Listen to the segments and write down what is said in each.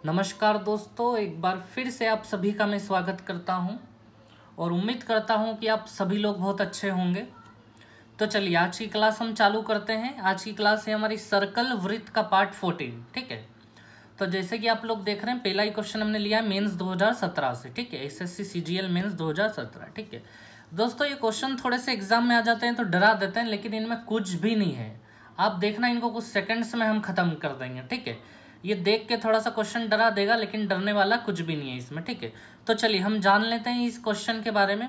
नमस्कार दोस्तों, एक बार फिर से आप सभी का मैं स्वागत करता हूं और उम्मीद करता हूं कि आप सभी लोग बहुत अच्छे होंगे। तो चलिए आज की क्लास हम चालू करते हैं। आज की क्लास है हमारी सर्कल वृत्त का पार्ट 14। ठीक है, तो जैसे कि आप लोग देख रहे हैं, पहला ही क्वेश्चन हमने लिया है मेंस 2017 से। ठीक है, एसएससी सीजीएल मेंस 2017। ठीक है दोस्तों, ये क्वेश्चन थोड़े से एग्जाम में आ जाते हैं तो डरा देते हैं, लेकिन इनमें कुछ भी नहीं है। आप देखना, इनको कुछ सेकंड्स में हम खत्म कर देंगे। ठीक है, ये देख के थोड़ा सा क्वेश्चन डरा देगा, लेकिन डरने वाला कुछ भी नहीं है इसमें। ठीक है, तो चलिए हम जान लेते हैं इस क्वेश्चन के बारे में।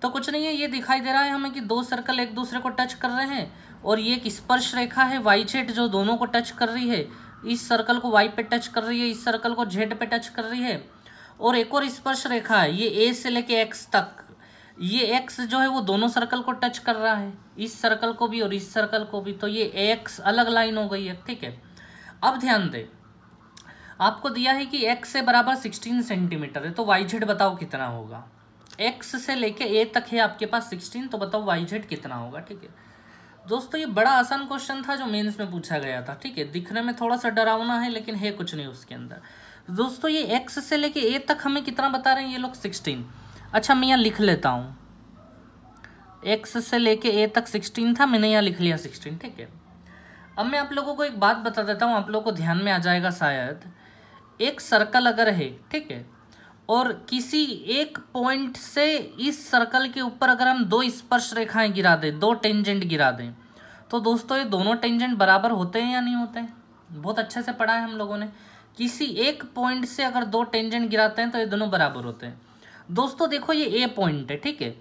तो कुछ नहीं है, ये दिखाई दे रहा है हमें कि दो सर्कल एक दूसरे को टच कर रहे हैं और ये एक स्पर्श रेखा है वाई जेड जो दोनों को टच कर रही है। इस सर्कल को वाई पे टच कर रही है, इस सर्कल को जेड पे टच कर रही है। और एक और स्पर्श रेखा है, ये ए से लेके एक्स तक, ये एक्स जो है वो दोनों सर्कल को टच कर रहा है, इस सर्कल को भी और इस सर्कल को भी। तो ये एक्स अलग लाइन हो गई है। ठीक है, अब ध्यान दे, आपको दिया है कि x से बराबर 16 सेंटीमीटर है, तो वाई जेड बताओ कितना होगा। x से लेके a तक है आपके पास 16, तो बताओ वाई जेड कितना होगा। ठीक है दोस्तों, ये बड़ा आसान क्वेश्चन था जो मेंस में पूछा गया था। ठीक है, दिखने में थोड़ा सा डरावना है, लेकिन है कुछ नहीं उसके अंदर। दोस्तों ये x से लेके a तक हमें कितना बता रहे हैं ये लोग, 16। अच्छा मैं यहाँ लिख लेता हूँ, x से लेके a तक 16 था, मैंने यहाँ लिख लिया 16। ठीक है, अब मैं आप लोगों को एक बात बता देता हूँ, आप लोगों को ध्यान में आ जाएगा शायद। एक सर्कल अगर है, ठीक है, और किसी एक पॉइंट से इस सर्कल के ऊपर अगर हम दो स्पर्श रेखाएं गिरा दें, दो टेंजेंट गिरा दें, तो दोस्तों ये दोनों टेंजेंट बराबर होते हैं या नहीं होते हैं। बहुत अच्छे से पढ़ा है हम लोगों ने। किसी एक पॉइंट से अगर दो टेंजेंट गिराते हैं तो ये दोनों बराबर होते हैं। दोस्तों देखो, ये ए पॉइंट है। ठीक है,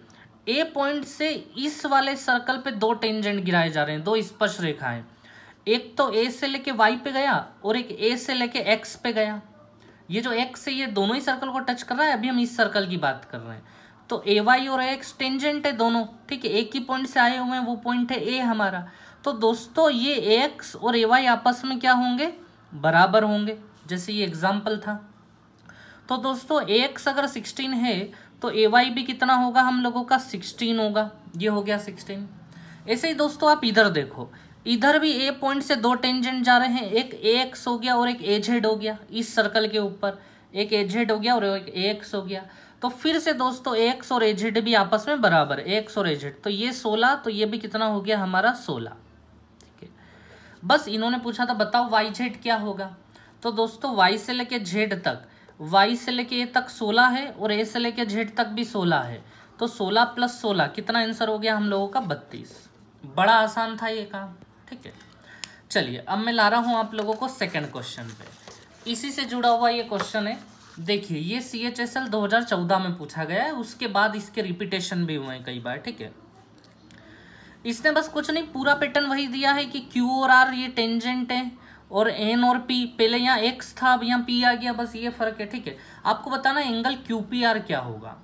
ए पॉइंट से इस वाले सर्कल पे दो टेंजेंट गिराए जा रहे हैं, दो स्पर्श रेखाएं। एक तो ए से लेके वाई पे गया और एक ए से लेके एक्स पे गया। ये जो एक्स है ये दोनों ही सर्कल को टच कर रहा है। अभी हम इस सर्कल की बात कर रहे हैं, तो ए वाई और एक्स टेंजेंट है दोनों। ठीक है, एक ही पॉइंट से आए हुए हैं, वो पॉइंट है ए हमारा। तो दोस्तों ये एक्स और ए वाई आपस में क्या होंगे, बराबर होंगे, जैसे ये एग्जाम्पल था। तो दोस्तों एक्स अगर 16 है तो ए वाई भी कितना होगा हम लोगों का, 16 होगा। ये हो गया 16। ऐसे ही दोस्तों आप इधर देखो, इधर भी ए पॉइंट से दो टेंजेंट जा रहे हैं, एक ए एक्स हो गया और एक ए जेड हो गया। इस सर्कल के ऊपर एक ए जेड हो गया और एक ए एक्स हो गया। तो फिर से दोस्तों ए एक्स और ए जेड भी आपस में बराबर, ए एक्स और ए जेड, तो ये 16, तो ये भी कितना हो गया हमारा 16। ठीक है, बस इन्होंने पूछा था बताओ वाई जेड क्या होगा। तो दोस्तों वाई से लेके जेड तक, वाई से लेके ए तक 16 है और ए से लेके जेड तक भी 16 है। तो 16 + 16 कितना आंसर हो गया हम लोगों का, 32। बड़ा आसान था ये काम। ठीक है, चलिए अब मैं ला रहा हूं आप लोगों को सेकंड क्वेश्चन पे। इसी से जुड़ा हुआ ये क्वेश्चन है। देखिए ये CHSL 2014 में पूछा गया है, उसके बाद इसके रिपीटेशन भी हुए हैं कई बार। ठीक है, इसने बस कुछ नहीं, पूरा पैटर्न वही दिया है कि Q और R ये टेंजेंट है और N और P, पहले यहाँ X था अब यहाँ P आ गया, बस ये फर्क है। ठीक है, आपको बताना एंगल QPR क्या होगा।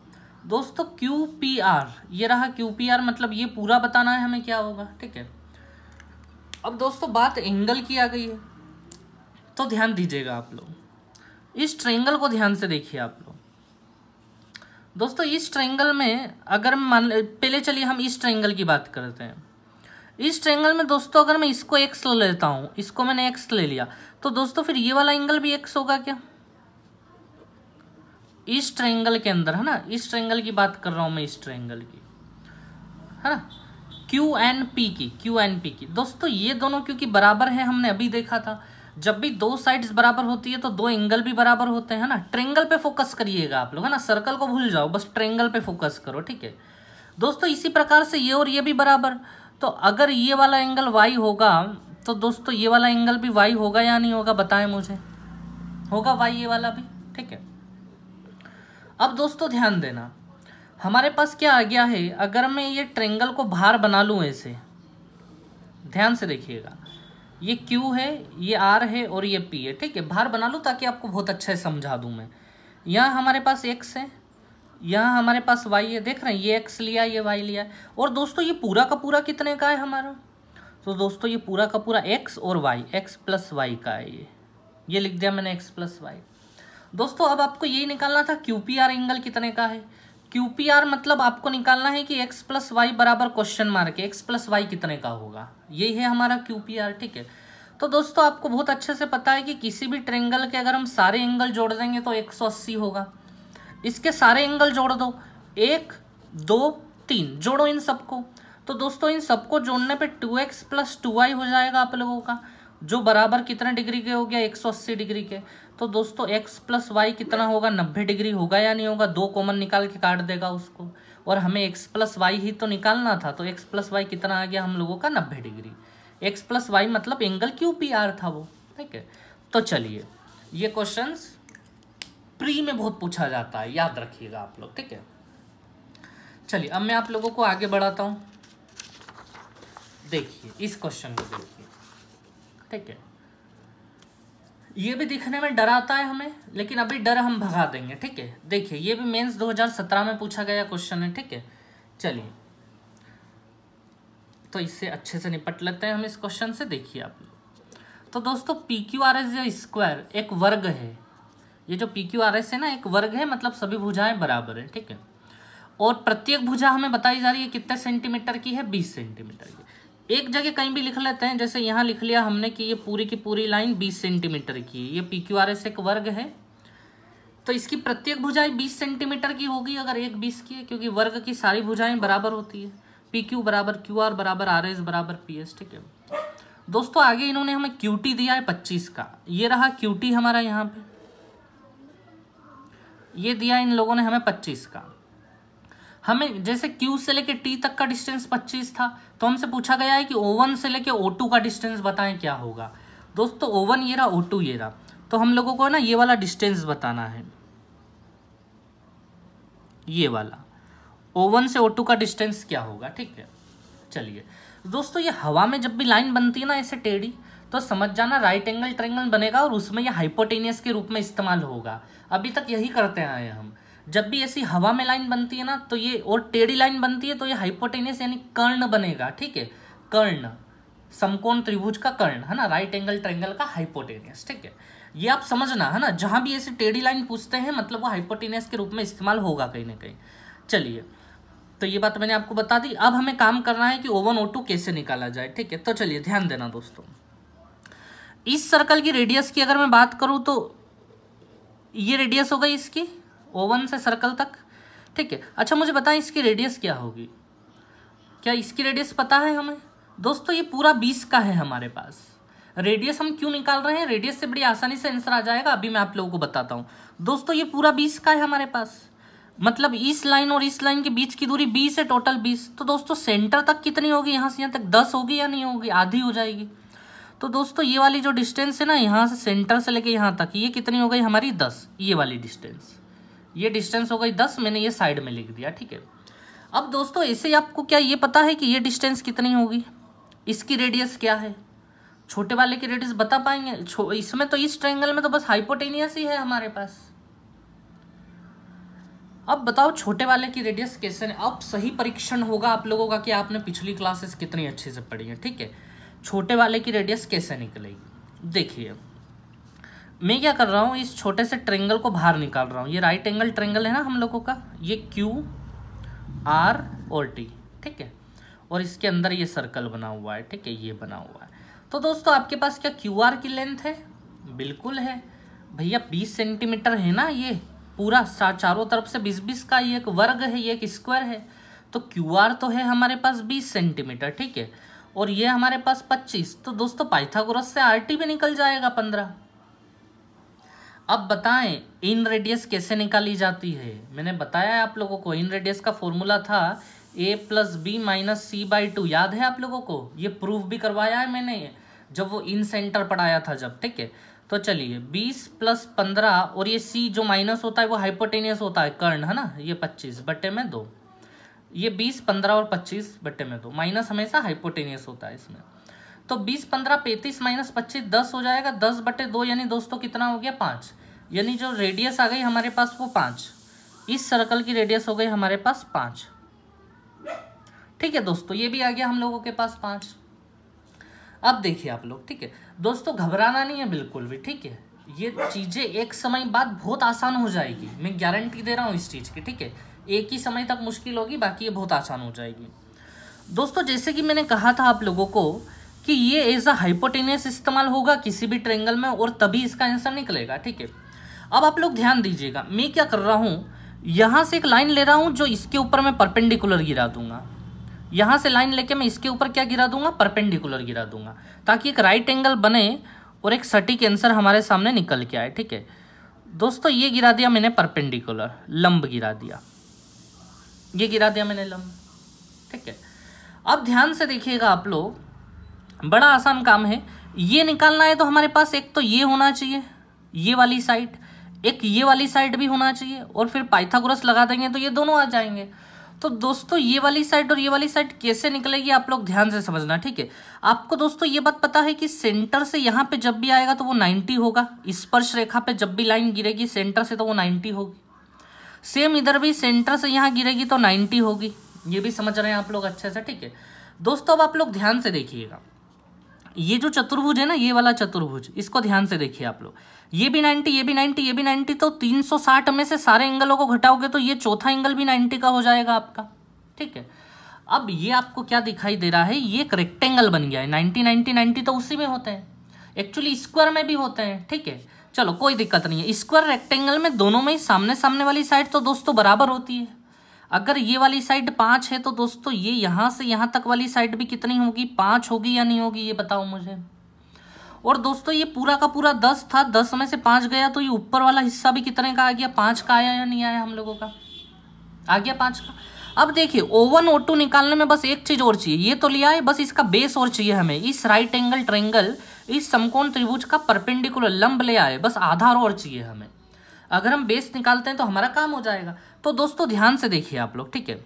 दोस्तों QPR ये रहा, QPR मतलब ये पूरा बताना है हमें क्या होगा। ठीक है, अब दोस्तों बात एंगल की आ गई है, तो ध्यान दीजिएगा आप लोग, इस ट्रायंगल को ध्यान से देखिए आप लोग। दोस्तों इस ट्रायंगल में अगर मान, पहले चलिए हम इस ट्रायंगल की बात करते हैं। इस ट्रायंगल में दोस्तों अगर मैं इसको x ले लेता हूं, इसको मैंने x ले लिया, तो दोस्तों फिर ये वाला एंगल भी x होगा क्या, इस ट्रायंगल के अंदर, है ना। इस ट्रायंगल की बात कर रहा हूं मैं, इस ट्रायंगल की, है ना, QNP की। दोस्तों ये दोनों क्योंकि बराबर है, हमने अभी देखा था जब भी दो साइड्स बराबर होती है तो दो एंगल भी बराबर होते हैं ना। ट्रायंगल पे फोकस करिएगा आप लोग, है ना, सर्कल को भूल जाओ, बस ट्रायंगल पे फोकस करो। ठीक है दोस्तों, इसी प्रकार से ये और ये भी बराबर, तो अगर ये वाला एंगल y होगा तो दोस्तों ये वाला एंगल भी y होगा या नहीं होगा, बताएं मुझे। होगा y ये वाला भी। ठीक है, अब दोस्तों ध्यान देना, हमारे पास क्या आ गया है, अगर मैं ये ट्रायंगल को बाहर बना लूँ ऐसे, ध्यान से देखिएगा, ये Q है, ये R है और ये P है। ठीक है, बाहर बना लूँ ताकि आपको बहुत अच्छे से समझा दूँ मैं। यहाँ हमारे पास X है, यहाँ हमारे पास Y है, देख रहे हैं, ये X लिया ये Y लिया। और दोस्तों ये पूरा का पूरा कितने का है हमारा, तो दोस्तों ये पूरा का पूरा X और Y, X + Y का है। ये लिख दिया मैंने X + Y। दोस्तों अब आपको यही निकालना था QPR एंगल कितने का है। QPR मतलब आपको निकालना है कि x + y बराबर क्वेश्चन मार्क है, x + y कितने का होगा, यही है हमारा QPR। ठीक है, तो दोस्तों आपको बहुत अच्छे से पता है कि किसी भी ट्रायंगल के अगर हम सारे एंगल जोड़ देंगे तो 180 होगा। इसके सारे एंगल जोड़ दो, 1 2 3, जोड़ो इन सबको। तो दोस्तों इन सबको जोड़ने पे 2x + 2y हो जाएगा आप लोगों का, जो बराबर कितने डिग्री के हो गया, 180 डिग्री के। तो दोस्तों x + y कितना होगा, 90 डिग्री होगा या नहीं होगा, 2 कॉमन निकाल के काट देगा उसको, और हमें x + y ही तो निकालना था। तो x + y कितना आ गया हम लोगों का, 90 डिग्री। x + y मतलब एंगल QPR था वो, ठीक है। तो चलिए ये क्वेश्चंस प्री में बहुत पूछा जाता है, याद रखिएगा आप लोग, ठीक है। चलिए अब मैं आप लोगों को आगे बढ़ाता हूँ। देखिए इस क्वेश्चन को देखिए, ठीक है। ये भी दिखने में डराता है हमें, लेकिन अभी डर हम भगा देंगे, ठीक है। देखिए ये भी मेंस 2017 में पूछा गया क्वेश्चन है, ठीक है। चलिए तो इससे अच्छे से निपट लेते हैं हम इस क्वेश्चन से। देखिए आप लोग, तो दोस्तों PQRS या स्क्वायर एक वर्ग है। ये जो PQRS है ना एक वर्ग है, मतलब सभी भुजाएं बराबर है, ठीक है। और प्रत्येक भुजा हमें बताई जा रही है कितने सेंटीमीटर की है, 20 सेंटीमीटर की। एक जगह कहीं भी लिख लेते हैं, जैसे यहाँ लिख लिया हमने कि ये पूरी की पूरी लाइन 20 सेंटीमीटर की है। ये PQRS एक वर्ग है, तो इसकी प्रत्येक भुजाएं 20 सेंटीमीटर की होगी अगर एक 20 की है, क्योंकि वर्ग की सारी भुजाएं बराबर होती है। PQ = QR = RS = PS, ठीक है। दोस्तों आगे इन्होंने हमें QT दिया है 25 का, ये रहा QT हमारा यहाँ पे, ये दिया इन लोगों ने हमें 25 का। हमें जैसे Q से लेके T तक का डिस्टेंस 25 था, तो हमसे पूछा गया है कि O1 से लेके O2 का डिस्टेंस बताएं क्या होगा। दोस्तों O1 ये रहा, O2 ये रहा, तो हम लोगों को ना ये वाला डिस्टेंस बताना है, ये वाला O1 से O2 का डिस्टेंस क्या होगा, ठीक है। चलिए दोस्तों ये हवा में जब भी लाइन बनती है ना ऐसे टेढ़ी, तो समझ जाना राइट एंगल ट्रायंगल बनेगा और उसमें ये हाइपोटेनियस के रूप में इस्तेमाल होगा। अभी तक यही करते आए हम, जब भी ऐसी हवा में लाइन बनती है ना तो ये, और टेढ़ी लाइन बनती है तो ये हाइपोटेनियस यानी कर्ण बनेगा, ठीक है। कर्ण, समकोण त्रिभुज का कर्ण है ना, राइट एंगल ट्रायंगल का हाइपोटेनियस, ठीक है। ये आप समझना है ना, जहां भी ऐसी टेढ़ी लाइन पूछते हैं मतलब वो हाइपोटेनियस के रूप में इस्तेमाल होगा कहीं ना कहीं। चलिए तो ये बात मैंने आपको बता दी। अब हमें काम करना है कि O1 O2 कैसे निकाला जाए, ठीक है। तो चलिए ध्यान देना दोस्तों, इस सर्कल की रेडियस की अगर मैं बात करूं तो ये रेडियस हो गई इसकी O1 से सर्कल तक, ठीक है। अच्छा मुझे बताएं इसकी रेडियस क्या होगी, क्या इसकी रेडियस पता है हमें? दोस्तों ये पूरा 20 का है हमारे पास। रेडियस हम क्यों निकाल रहे हैं, रेडियस से बड़ी आसानी से आंसर आ जाएगा, अभी मैं आप लोगों को बताता हूँ। दोस्तों ये पूरा 20 का है हमारे पास, मतलब इस लाइन और इस लाइन के बीच की दूरी 20 है, टोटल 20। तो दोस्तों सेंटर तक कितनी होगी, यहाँ से यहाँ तक 10 होगी या नहीं होगी, आधी हो जाएगी। तो दोस्तों ये वाली जो डिस्टेंस है ना, यहाँ से सेंटर से लेके यहाँ तक, ये कितनी हो गई हमारी 10, ये वाली डिस्टेंस, ये डिस्टेंस हो गई 10, मैंने ये साइड में लिख दिया, ठीक है। अब दोस्तों ऐसे ही आपको क्या ये पता है कि ये डिस्टेंस कितनी होगी, इसकी रेडियस क्या है, छोटे वाले की रेडियस बता पाएंगे? इसमें तो इस ट्रायंगल में तो बस हाइपोटेनियस ही है हमारे पास। अब बताओ छोटे वाले की रेडियस कैसे, अब सही परीक्षण होगा आप लोगों का कि आपने पिछली क्लासेस कितनी अच्छे से पढ़ी है, ठीक है। छोटे वाले की रेडियस कैसे निकलेगी, देखिए मैं क्या कर रहा हूँ, इस छोटे से ट्रायंगल को बाहर निकाल रहा हूँ। ये राइट एंगल ट्रायंगल है ना हम लोगों का, ये QR और T, ठीक है। और इसके अंदर ये सर्कल बना हुआ है, ठीक है, ये बना हुआ है। तो दोस्तों आपके पास क्या QR की लेंथ है? बिल्कुल है भैया, 20 सेंटीमीटर है ना, ये पूरा चारों तरफ से 20-20 का, ये एक वर्ग है, ये एक स्क्वायर है। तो QR तो है हमारे पास 20 सेंटीमीटर, ठीक है, और ये हमारे पास 25। तो दोस्तों पाइथागोरस से RT भी निकल जाएगा 15। अब बताएं इन रेडियस कैसे निकाली जाती है? मैंने बताया है आप लोगों को, इन रेडियस का फॉर्मूला था a + b - c/2, याद है आप लोगों को? ये प्रूफ भी करवाया है मैंने जब वो इन सेंटर पढ़ाया था जब, ठीक है। तो चलिए 20 + 15, और ये c जो माइनस होता है वो हाइपोटेनियस होता है, कर्ण है ना, ये 25/2, ये 20 15 और 25/2, माइनस हमेशा हाइपोटेनियस होता है इसमें। तो 20 15 35 - 25 10 हो जाएगा, 10/2 यानी दोस्तों कितना हो गया 5, यानी जो रेडियस आ गई हमारे पास वो 5। इस सर्कल की रेडियस हो गई हमारे पास 5, ठीक है दोस्तों, ये भी आ गया हम लोगों के पास 5। अब देखिए आप लोग, ठीक है दोस्तों, घबराना नहीं है बिल्कुल भी, ठीक है। ये चीज़ें एक समय बाद बहुत आसान हो जाएगी, मैं गारंटी दे रहा हूँ इस चीज़ की, ठीक है। एक ही समय तक मुश्किल होगी, बाकी ये बहुत आसान हो जाएगी। दोस्तों जैसे कि मैंने कहा था आप लोगों को कि ये एज अ हाइपोटेनियस इस्तेमाल होगा किसी भी ट्रायंगल में और तभी इसका आंसर निकलेगा। ठीक है, अब आप लोग ध्यान दीजिएगा, मैं क्या कर रहा हूँ, यहाँ से एक लाइन ले रहा हूँ जो इसके ऊपर मैं परपेंडिकुलर गिरा दूंगा। यहाँ से लाइन लेके मैं इसके ऊपर क्या गिरा दूंगा, परपेंडिकुलर गिरा दूंगा, ताकि एक राइट एंगल बने और एक सटीक आंसर हमारे सामने निकल के आए। ठीक है दोस्तों, ये गिरा दिया मैंने परपेंडिकुलर, लंब गिरा दिया, ये गिरा दिया मैंने लंब। ठीक है, अब ध्यान से देखिएगा आप लोग, बड़ा आसान काम है। ये निकालना है तो हमारे पास एक तो ये होना चाहिए, ये वाली साइड, एक ये वाली साइड भी होना चाहिए, और फिर पाइथागोरस लगा देंगे तो ये दोनों आ जाएंगे। तो दोस्तों ये वाली साइड और ये वाली साइड कैसे निकलेगी आप लोग ध्यान से समझना। ठीक है, आपको दोस्तों ये बात पता है कि सेंटर से यहाँ पे जब भी आएगा तो वो 90 होगा, स्पर्श रेखा पे जब भी लाइन गिरेगी सेंटर से तो वो 90 होगी। सेम इधर भी सेंटर से यहाँ गिरेगी तो 90 होगी, ये भी समझ रहे हैं आप लोग अच्छे से। ठीक है दोस्तों, अब आप लोग ध्यान से देखिएगा, ये जो चतुर्भुज है ना, ये वाला चतुर्भुज, इसको ध्यान से देखिए आप लोग, ये भी 90, ये भी 90, ये भी 90, तो 360 में से सारे एंगलों को घटाओगे तो ये चौथा एंगल भी 90 का हो जाएगा आपका। ठीक है, अब ये आपको क्या दिखाई दे रहा है, ये एक रेक्टेंगल बन गया है। 90 90 90 तो उसी में होते हैं, एक्चुअली स्क्वायर में भी होते हैं। ठीक है, चलो कोई दिक्कत नहीं है, स्क्वायर रेक्टेंगल में दोनों में ही सामने सामने वाली साइड तो दोस्तों बराबर होती है। अगर ये वाली साइड 5 है तो दोस्तों ये यहाँ से यहाँ तक वाली साइड भी कितनी होगी, 5 होगी या नहीं होगी, ये बताओ मुझे। और दोस्तों ये पूरा का पूरा 10 था, 10 में से 5 गया तो ये ऊपर वाला हिस्सा भी कितने का आ गया, 5 का आया या नहीं आया, हम लोगों का आ गया 5 का। अब देखिए O1 O2 निकालने में बस एक चीज और चाहिए, ये तो लिया है, बस इसका बेस और चाहिए हमें। इस राइट एंगल ट्रायंगल, इस समकोण त्रिभुज का परपेंडिकुलर लंब ले आए, बस आधार और चाहिए हमें। अगर हम बेस निकालते हैं तो हमारा काम हो जाएगा। तो दोस्तों ध्यान से देखिए आप लोग। ठीक है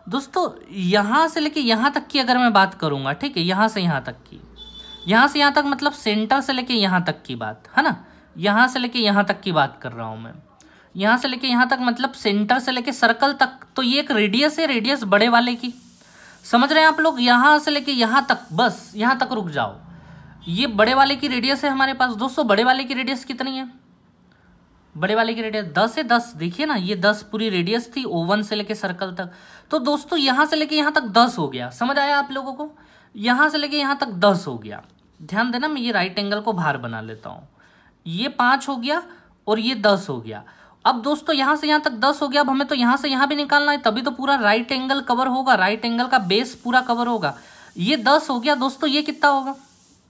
दोस्तों, यहाँ से लेके यहाँ तक की अगर मैं बात करूंगा, ठीक है, यहाँ से यहाँ तक की, यहाँ से यहाँ तक मतलब सेंटर से लेके यहाँ तक की बात है ना, यहाँ से लेके यहाँ तक की बात कर रहा हूँ मैं, यहाँ से लेके यहाँ तक मतलब सेंटर से लेके सर्कल तक, तो ये एक रेडियस है, रेडियस बड़े वाले की, समझ रहे हैं आप लोग। यहाँ से लेके यहाँ तक, बस यहाँ तक रुक जाओ, ये बड़े वाले की रेडियस है हमारे पास। दोस्तों बड़े वाले की रेडियस कितनी है, बड़े वाले की रेडियस 10 है, 10 देखिए ना, ये 10 पूरी रेडियस थी O1 से लेके सर्कल तक। तो दोस्तों यहाँ से लेके यहाँ तक 10 हो गया, समझ आया आप लोगों को, यहाँ से लेके यहाँ तक 10 हो गया। ध्यान देना, मैं ये राइट एंगल को बाहर बना लेता हूँ, ये 5 हो गया और ये 10 हो गया। अब दोस्तों यहाँ से यहाँ तक 10 हो गया, अब हमें तो यहाँ से यहाँ भी निकालना है, तभी तो पूरा राइट एंगल कवर होगा, राइट एंगल का बेस पूरा कवर होगा। ये 10 हो गया दोस्तों, ये कितना होगा,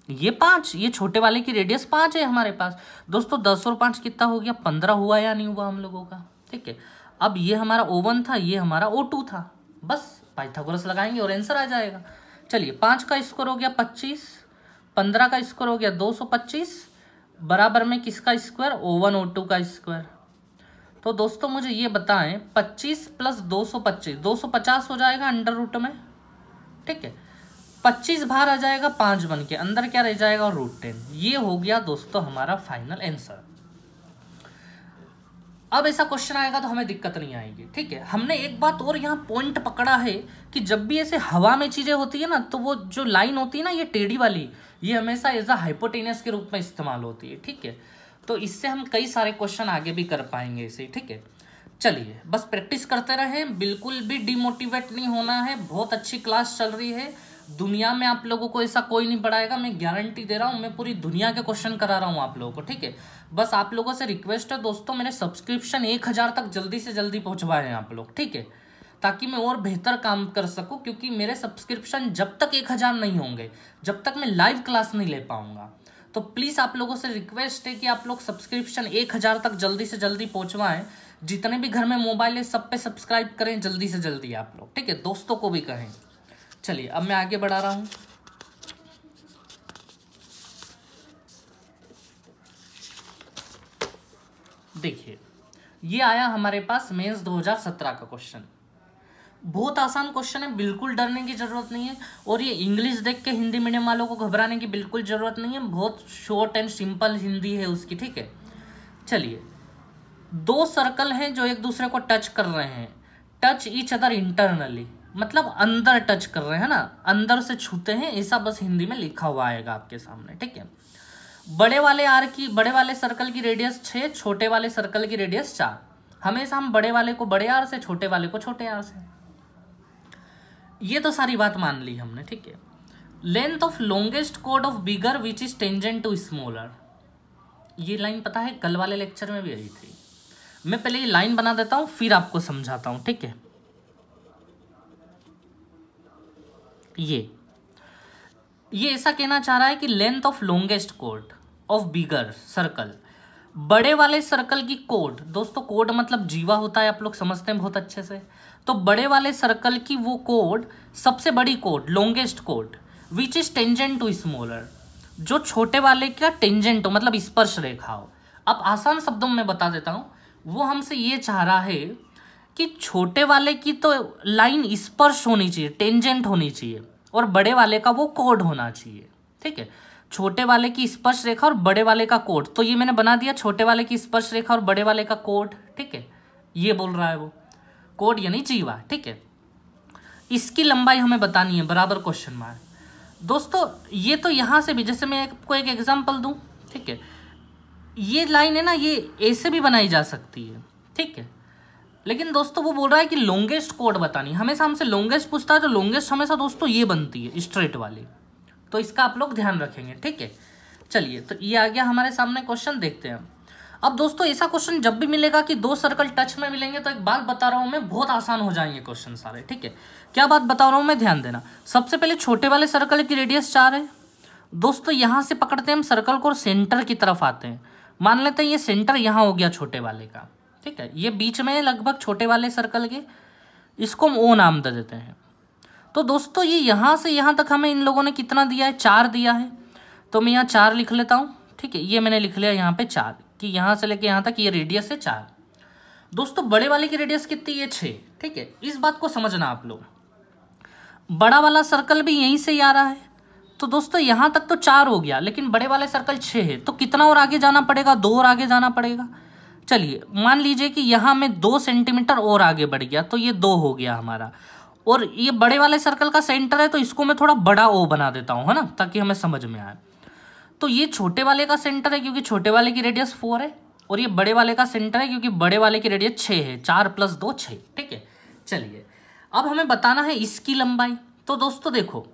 ये 5, ये छोटे वाले की रेडियस 5 है हमारे पास। दोस्तों 10 और 5 कितना हो गया, 15 हुआ या नहीं हुआ हम लोगों का। ठीक है, अब ये हमारा O1 था, ये हमारा O2 था, बस पाइथागोरस लगाएंगे और आंसर आ जाएगा। चलिए 5 का स्क्वायर हो गया 25, 15 का स्क्वायर हो गया 225, बराबर में किसका स्क्वायर, O1 O2 का स्क्वायर। तो दोस्तों मुझे ये बताएं, 25 प्लस 225, 250 हो जाएगा अंडर रूट में। ठीक है, 25 बाहर आ जाएगा 5 बन के, अंदर क्या रह जाएगा, √10। ये हो गया दोस्तों हमारा फाइनल आंसर। अब ऐसा क्वेश्चन आएगा तो हमें दिक्कत नहीं आएगी। ठीक है, हमने एक बात और यहाँ पॉइंट पकड़ा है कि जब भी ऐसे हवा में चीजें होती है ना, तो वो जो लाइन होती है ना, ये टेढ़ी वाली, ये हमेशा एज अ हाइपोटेनस के रूप में इस्तेमाल होती है। ठीक है, तो इससे हम कई सारे क्वेश्चन आगे भी कर पाएंगे इसे। ठीक है, चलिए बस प्रैक्टिस करते रहें, बिल्कुल भी डिमोटिवेट नहीं होना है। बहुत अच्छी क्लास चल रही है, दुनिया में आप लोगों को ऐसा कोई नहीं पढ़ाएगा, मैं गारंटी दे रहा हूँ, मैं पूरी दुनिया के क्वेश्चन करा रहा हूँ आप लोगों को। ठीक है, बस आप लोगों से रिक्वेस्ट है दोस्तों, मेरे सब्सक्रिप्शन 1000 तक जल्दी से जल्दी पहुँचवाएं आप लोग। ठीक है, ताकि मैं और बेहतर काम कर सकूं, क्योंकि मेरे सब्सक्रिप्शन जब तक 1000 नहीं होंगे, जब तक मैं लाइव क्लास नहीं ले पाऊंगा। तो प्लीज़ आप लोगों से रिक्वेस्ट है कि आप लोग सब्सक्रिप्शन 1000 तक जल्दी से जल्दी पहुंचवाएं। जितने भी घर में मोबाइल है सब पे सब्सक्राइब करें जल्दी से जल्दी आप लोग। ठीक है, दोस्तों को भी कहें। चलिए अब मैं आगे बढ़ा रहा हूं। देखिए ये आया हमारे पास मेंस 2017 का क्वेश्चन। बहुत आसान क्वेश्चन है, बिल्कुल डरने की जरूरत नहीं है। और ये इंग्लिश देख के हिंदी मीडियम वालों को घबराने की बिल्कुल जरूरत नहीं है, बहुत शॉर्ट एंड सिंपल हिंदी है उसकी। ठीक है, चलिए 2 सर्कल हैं जो एक दूसरे को टच कर रहे हैं, टच ईच अदर इंटरनली, मतलब अंदर टच कर रहे हैं ना, अंदर से छूते हैं, ऐसा बस हिंदी में लिखा हुआ आएगा आपके सामने। ठीक है, बड़े वाले सर्कल की रेडियस 6, छोटे वाले सर्कल की रेडियस 4। हमेशा हम बड़े वाले को बड़े आर से, छोटे वाले को छोटे आर से, ये तो सारी बात मान ली हमने। ठीक है, लेंथ ऑफ लॉन्गेस्ट कोड of bigger which is tangent to smaller. ये लाइन पता है कल वाले लेक्चर में भी आई थी। मैं पहले ये लाइन बना देता हूं फिर आपको समझाता हूं, ठीक है। ये ऐसा कहना चाह रहा है कि लेंथ ऑफ लॉन्गेस्ट कोड ऑफ बिगर सर्कल, बड़े वाले सर्कल की कोड, दोस्तों कोड मतलब जीवा होता है, आप लोग समझते हैं बहुत अच्छे से। तो बड़े वाले सर्कल की वो कोड, सबसे बड़ी कोड, लॉन्गेस्ट कोड, which is tangent to smaller, जो छोटे वाले का टेंजेंट हो, मतलब स्पर्श रेखा हो। अब आसान शब्दों में बता देता हूं, वो हमसे ये चाह रहा है कि छोटे वाले की तो लाइन स्पर्श होनी चाहिए, टेंजेंट होनी चाहिए, और बड़े वाले का वो कोड होना चाहिए, ठीक है। छोटे वाले की स्पर्श रेखा और बड़े वाले का कोड, तो ये मैंने बना दिया, छोटे वाले की स्पर्श रेखा और बड़े वाले का कोड, ठीक है। ये बोल रहा है वो कोड यानी जीवा, ठीक है। इसकी लंबाई हमें बतानी है, बराबर क्वेश्चन मार्क। दोस्तों ये तो यहां से भी, जैसे मैं आपको एक एग्जांपल दूं, ठीक है, ये लाइन है ना, ये ऐसे भी बनाई जा सकती है, ठीक है। लेकिन दोस्तों वो बोल रहा है कि लॉन्गेस्ट कोड बतानी, हमेशा हमसे लॉन्गेस्ट पूछता है, तो लॉन्गेस्ट हमेशा दोस्तों ये बनती है स्ट्रेट वाली, तो इसका आप लोग ध्यान रखेंगे, ठीक है। चलिए, तो ये आ गया हमारे सामने क्वेश्चन, देखते हैं। अब दोस्तों ऐसा क्वेश्चन जब भी मिलेगा कि दो सर्कल टच में मिलेंगे, तो एक बात बता रहा हूं मैं, बहुत आसान हो जाएंगे क्वेश्चन सारे, ठीक है। क्या बात बता रहा हूं मैं, ध्यान देना। सबसे पहले छोटे वाले सर्कल की रेडियस 4 है दोस्तों। यहां से पकड़ते हैं हम सर्कल को और सेंटर की तरफ आते हैं। मान लेते हैं ये सेंटर यहाँ हो गया छोटे वाले का, ठीक है। ये बीच में लगभग छोटे वाले सर्कल के, इसको हम ओ नाम दे देते हैं। तो दोस्तों ये यहाँ से यहाँ तक हमें इन लोगों ने कितना दिया है, 4 दिया है। तो मैं यहाँ 4 लिख लेता हूँ, ठीक है। ये मैंने लिख लिया यहाँ पे 4, कि यहाँ से लेके यहाँ तक ये रेडियस है 4। दोस्तों बड़े वाले की रेडियस कितनी है, 6, ठीक है। इस बात को समझना आप लोग, बड़ा वाला सर्कल भी यहीं से ही आ रहा है। तो दोस्तों यहाँ तक तो 4 हो गया, लेकिन बड़े वाले सर्कल 6 है, तो कितना और आगे जाना पड़ेगा, 2 और आगे जाना पड़ेगा। चलिए मान लीजिए कि यहाँ में 2 सेंटीमीटर और आगे बढ़ गया, तो ये 2 हो गया हमारा। और ये बड़े वाले सर्कल का सेंटर है, तो इसको मैं थोड़ा बड़ा ओ बना देता हूँ, है ना, ताकि हमें समझ में आए। तो ये छोटे वाले का सेंटर है, क्योंकि छोटे वाले की रेडियस 4 है, और ये बड़े वाले का सेंटर है, क्योंकि बड़े वाले की रेडियस 6 है, 4 + 2 6, ठीक है। चलिए अब हमें बताना है इसकी लंबाई। तो दोस्तों देखो,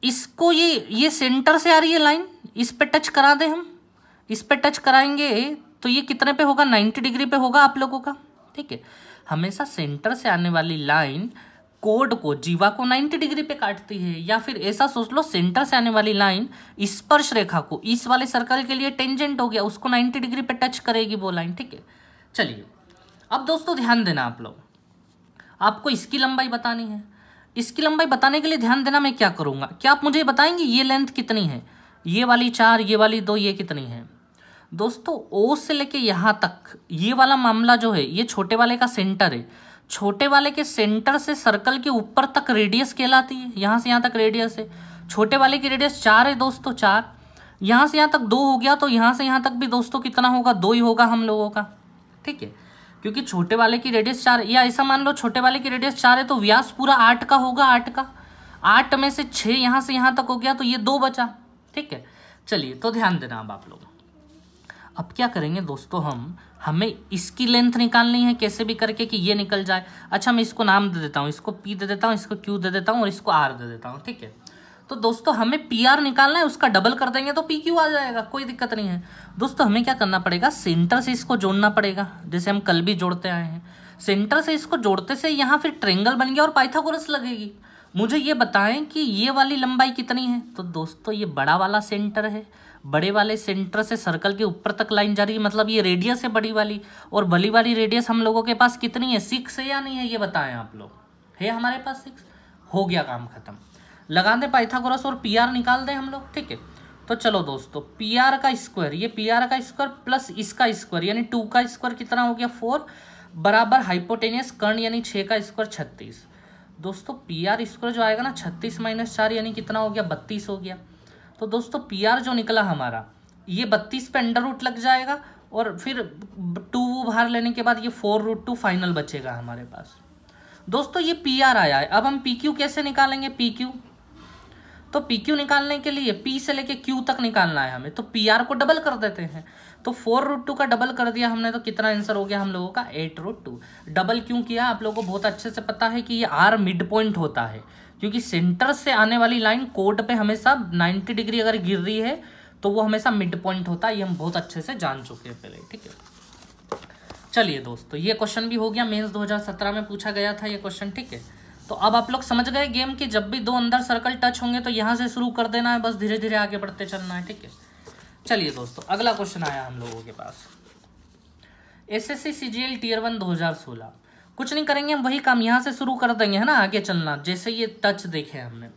इसको ये सेंटर से आ रही है लाइन, इस पे टच करा दे हम, इस पे टच कराएंगे तो ये कितने पे होगा, 90 डिग्री पे होगा आप लोगों का, ठीक है। हमेशा सेंटर से आने वाली लाइन कोड को, जीवा को 90 डिग्री पे काटती है। या फिर ऐसा सोच लो, सेंटर से आने वाली लाइन स्पर्श रेखा को, इस वाले सर्कल के लिए टेंजेंट हो गया, उसको 90 डिग्री पे टच करेगी वो लाइन, ठीक है। चलिए अब दोस्तों ध्यान देना आप लोग, आपको इसकी लंबाई बतानी है। इसकी लंबाई बताने के लिए ध्यान देना, मैं क्या करूंगा, क्या आप मुझे बताएंगे ये लेंथ कितनी है, ये वाली 4, ये वाली 2, ये कितनी है। दोस्तों ओ से लेके यहाँ तक ये वाला मामला जो है, ये छोटे वाले का सेंटर है, छोटे वाले के सेंटर से सर्कल के ऊपर तक रेडियस कहलाती है। यहाँ से यहाँ तक रेडियस है, छोटे वाले की रेडियस 4 है दोस्तों, 4। यहाँ से यहाँ तक 2 हो गया, तो यहाँ से यहाँ तक भी दोस्तों कितना होगा, 2 ही होगा हम लोगों का, ठीक है। क्योंकि छोटे वाले की रेडियस 4, या ऐसा मान लो छोटे वाले की रेडियस 4 है, तो व्यास पूरा 8 का होगा, 8 का, 8 में से 6 यहाँ से यहाँ तक हो गया, तो ये 2 बचा, ठीक है। चलिए तो ध्यान देना अब आप लोग। अब क्या करेंगे दोस्तों, हमें इसकी लेंथ निकालनी है कैसे भी करके कि ये निकल जाए। अच्छा मैं इसको नाम दे देता हूँ, इसको P दे देता हूँ, इसको Q दे देता हूँ, और इसको R दे देता हूँ, ठीक है। तो दोस्तों हमें PR निकालना है, उसका डबल कर देंगे तो PQ आ जाएगा, कोई दिक्कत नहीं है। दोस्तों हमें क्या करना पड़ेगा, सेंटर से इसको जोड़ना पड़ेगा, जैसे हम कल भी जोड़ते आए हैं। सेंटर से इसको जोड़ते से यहाँ फिर ट्रेंगल बन गया और पाइथागोरस लगेगी। मुझे ये बताएं कि ये वाली लंबाई कितनी है। तो दोस्तों ये बड़ा वाला सेंटर है, बड़े वाले सेंटर से सर्कल के ऊपर तक लाइन जा रही है, मतलब ये रेडियस है बड़ी वाली, और बड़ी वाली रेडियस हम लोगों के पास कितनी है, 6 है या नहीं है, ये बताएं आप लोग। है हमारे पास 6, हो गया काम खत्म। लगा दें पाइथागोरस और PR निकाल दें हम लोग, ठीक है। तो चलो दोस्तों, PR का स्क्वायर, ये PR का स्क्वायर प्लस इसका स्क्वायर यानी 2 का स्क्वायर कितना हो गया, 4, बराबर हाइपोटेनियस कर्ण यानी 6 का स्क्वायर 36। दोस्तों PR स्क्वायर जो आएगा ना, 36 - 4 यानी कितना हो गया, 32 हो गया। तो दोस्तों PR जो निकला हमारा, ये 32 पे अंडर रूट लग जाएगा, और फिर 2 बाहर लेने के बाद ये 4√2 फाइनल बचेगा हमारे पास। दोस्तों ये PR आया है। अब हम PQ कैसे निकालेंगे, PQ तो PQ निकालने के लिए P से लेके Q तक निकालना है हमें, तो PR को डबल कर देते हैं। तो 4√2 का डबल कर दिया हमने, तो कितना आंसर हो गया हम लोगों का, 8√2। डबल क्यों किया, आप लोगों को बहुत अच्छे से पता है कि ये R मिड पॉइंट होता है, क्योंकि सेंटर से आने वाली लाइन कोड पे हमेशा 90 डिग्री अगर गिर रही है तो वो हमेशा मिड पॉइंट होता है, ये हम बहुत अच्छे से जान चुके हैं पहले, ठीक है। चलिए दोस्तों, ये क्वेश्चन भी हो गया, मेंस 2017 में पूछा गया था ये क्वेश्चन, ठीक है। तो अब आप लोग समझ गए गेम कि जब भी दो अंदर सर्कल टच होंगे तो यहाँ से शुरू कर देना है, बस धीरे धीरे आगे बढ़ते चलना है, ठीक है। चलिए दोस्तों, अगला क्वेश्चन आया हम लोगों के पास, एसएससी सीजीएल टियर 1 2016। कुछ नहीं करेंगे हम, वही काम यहाँ से शुरू कर देंगे, है ना, आगे चलना। जैसे ये टच देखे हमने,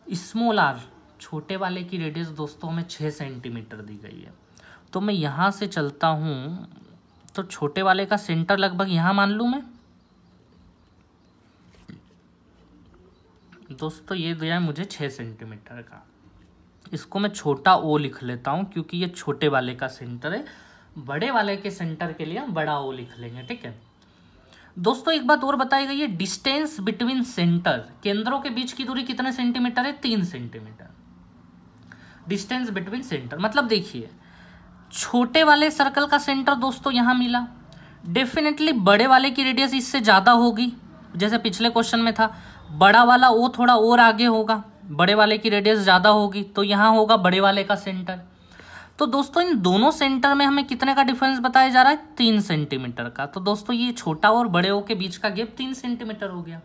स्मॉल आर छोटे वाले की रेडियस दोस्तों हमें 6 सेंटीमीटर दी गई है। तो मैं यहाँ से चलता हूँ तो छोटे वाले का सेंटर लगभग यहाँ मान लूँ मैं दोस्तों, ये दिया है मुझे 6 सेंटीमीटर का। इसको मैं छोटा ओ लिख लेता हूँ क्योंकि ये छोटे वाले का सेंटर है। बड़े वाले के सेंटर के लिए हम बड़ा ओ लिख लेंगे, ठीक है। दोस्तों एक बात और बताई गई है, डिस्टेंस बिटवीन सेंटर, केंद्रों के बीच की दूरी कितने सेंटीमीटर है? 3 सेंटीमीटर। डिस्टेंस बिटवीन सेंटर मतलब देखिए, छोटे वाले सर्कल का सेंटर दोस्तों यहाँ मिला, डेफिनेटली बड़े वाले की रेडियस इससे ज़्यादा होगी, जैसे पिछले क्वेश्चन में था, बड़ा वाला ओ थोड़ा और आगे होगा, बड़े वाले की रेडियस ज़्यादा होगी, तो यहाँ होगा बड़े वाले का सेंटर। तो दोस्तों इन दोनों सेंटर में हमें कितने का डिफरेंस बताया जा रहा है? 3 सेंटीमीटर का। तो दोस्तों ये छोटा और बड़े ओ के बीच का गैप 3 सेंटीमीटर हो गया।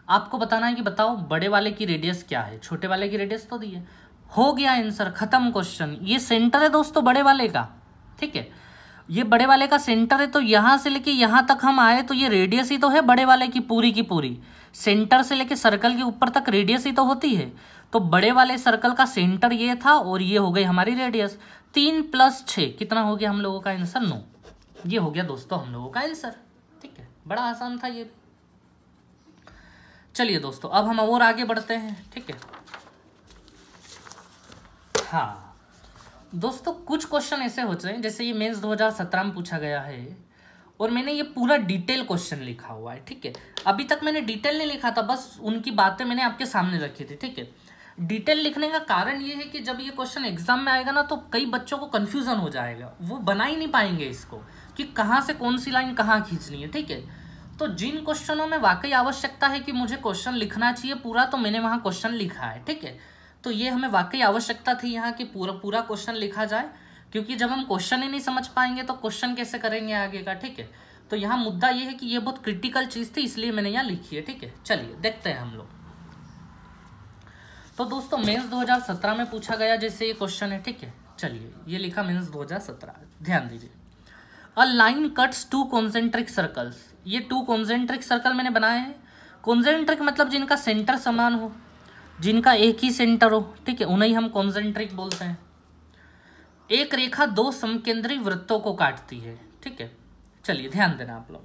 आपको बताना है कि बताओ बड़े वाले की रेडियस क्या है, छोटे वाले की रेडियस तो दी है। हो गया आंसर, खत्म क्वेश्चन। ये सेंटर है दोस्तों बड़े वाले का, ठीक है, ये बड़े वाले का सेंटर है। तो यहाँ से लेके यहाँ तक हम आए तो ये रेडियस ही तो है बड़े वाले की पूरी। सेंटर से लेके सर्कल के ऊपर तक रेडियस ही तो होती है। तो बड़े वाले सर्कल का सेंटर ये था और ये हो गई हमारी रेडियस। 3 + 6 कितना हो गया हम लोगों का आंसर? 9। ये हो गया दोस्तों हम लोगों का आंसर, ठीक है। बड़ा आसान था ये। चलिए दोस्तों अब हम और आगे बढ़ते हैं, ठीक है। हाँ दोस्तों, कुछ क्वेश्चन ऐसे होते हैं, जैसे ये मेंस 2017 में पूछा गया है और मैंने ये पूरा डिटेल क्वेश्चन लिखा हुआ है, ठीक है। अभी तक मैंने डिटेल नहीं लिखा था, बस उनकी बातें मैंने आपके सामने रखी थी, ठीक है। डिटेल लिखने का कारण ये है कि जब ये क्वेश्चन एग्जाम में आएगा ना तो कई बच्चों को कंफ्यूजन हो जाएगा, वो बना ही नहीं पाएंगे इसको कि कहाँ से कौन सी लाइन कहाँ खींचनी है, ठीक है। तो जिन क्वेश्चनों में वाकई आवश्यकता है कि मुझे क्वेश्चन लिखना चाहिए पूरा, तो मैंने वहाँ क्वेश्चन लिखा है, ठीक है। तो ये हमें वाकई आवश्यकता थी यहाँ कि पूरा क्वेश्चन लिखा जाए, क्योंकि जब हम क्वेश्चन ही नहीं समझ पाएंगे तो क्वेश्चन कैसे करेंगे आगे का, ठीक है। तो यहाँ मुद्दा ये है कि ये बहुत क्रिटिकल चीज़ थी, इसलिए मैंने यहाँ लिखी है, ठीक है। चलिए देखते हैं हम लोग। तो दोस्तों मेंस 2017 में पूछा गया जैसे ये क्वेश्चन है, ठीक है। चलिए ये लिखा मेंस 2017, ध्यान दीजिए। A line cuts 2 concentric circles. ये 2 कॉन्सेंट्रिक सर्कल मैंने बनाए हैं। कॉन्सेंट्रिक मतलब जिनका सेंटर समान हो, जिनका एक ही सेंटर हो, ठीक है, उन्हें हम कॉन्सेंट्रिक बोलते हैं। एक रेखा 2 समकेंद्री वृत्तों को काटती है, ठीक है। चलिए ध्यान देना आप लोग।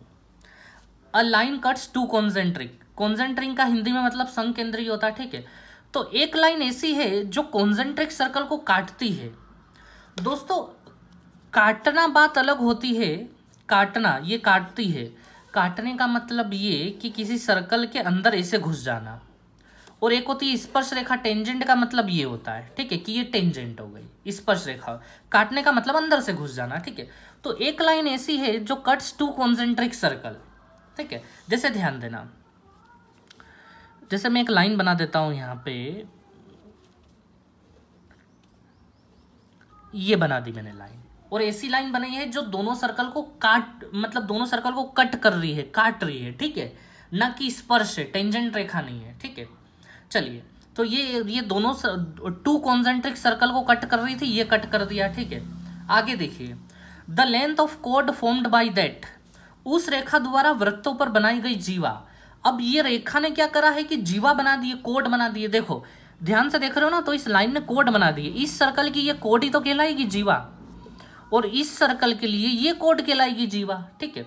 A line cuts 2 concentric, concentric का हिंदी में मतलब समकेंद्री होता है, ठीक है। तो एक लाइन ऐसी है जो कॉन्सेंट्रिक सर्कल को काटती है। दोस्तों काटना बात अलग होती है, काटना ये काटती है, काटने का मतलब ये कि किसी सर्कल के अंदर ऐसे घुस जाना, और एक होती है स्पर्श रेखा, टेंजेंट का मतलब ये होता है, ठीक है, कि ये टेंजेंट हो गई स्पर्श रेखा। काटने का मतलब अंदर से घुस जाना, ठीक है। तो एक लाइन ऐसी है जो कट्स 2 कॉन्सेंट्रिक सर्कल, ठीक है। जैसे ध्यान देना, जैसे मैं एक लाइन बना देता हूं यहाँ पे, ये बना दी मैंने लाइन, और ऐसी लाइन बनाई है जो दोनों सर्कल को मतलब दोनों सर्कल को कट कर रही है, काट रही है, ठीक है, ना कि स्पर्श है, टेंजेंट रेखा नहीं है, ठीक है। चलिए तो ये दोनों 2 कॉन्सेंट्रिक सर्कल को कट कर रही थी, ये कट कर दिया, ठीक है। आगे देखिए, the length of code formed by that, उस रेखा द्वारा वृत्तों पर बनाई गई जीवा। अब ये रेखा ने क्या करा है कि जीवा बना दिए, कोड बना दिए। देखो ध्यान से देख रहे हो ना, तो इस लाइन ने कोड बना दिए। इस सर्कल की ये कोड ही तो कहलाएगी जीवा, और इस सर्कल के लिए ये कोड कहलाएगी जीवा, ठीक है।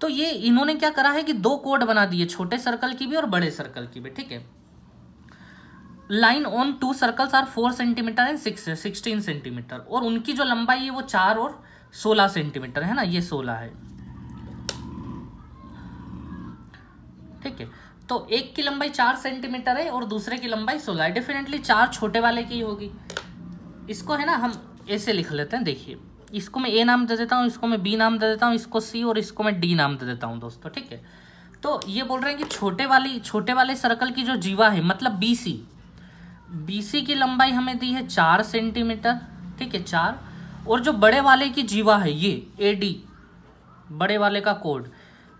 तो ये इन्होंने क्या करा है कि 2 कोड बना दिए, छोटे सर्कल की भी और बड़े सर्कल की भी, ठीक है। Line on 2 circles are 4 centimetre and 16 centimetre, और उनकी जो लंबाई है वो 4 और 16 सेंटीमीटर है ना, ये 16 है, ठीक है। तो एक की लंबाई 4 सेंटीमीटर है और दूसरे की लंबाई 16 है। डेफिनेटली 4 छोटे वाले की होगी। इसको है ना हम ऐसे लिख लेते हैं, देखिए इसको मैं ए नाम दे देता हूँ, इसको मैं बी नाम दे देता हूँ, इसको सी, और इसको मैं डी नाम दे देता हूँ दोस्तों, ठीक है। तो ये बोल रहे हैं कि छोटे वाले सर्कल की जो जीवा है, मतलब बीसी की लंबाई हमें दी है 4 सेंटीमीटर, ठीक है 4, और जो बड़े वाले की जीवा है ये एडी, बड़े वाले का कोड,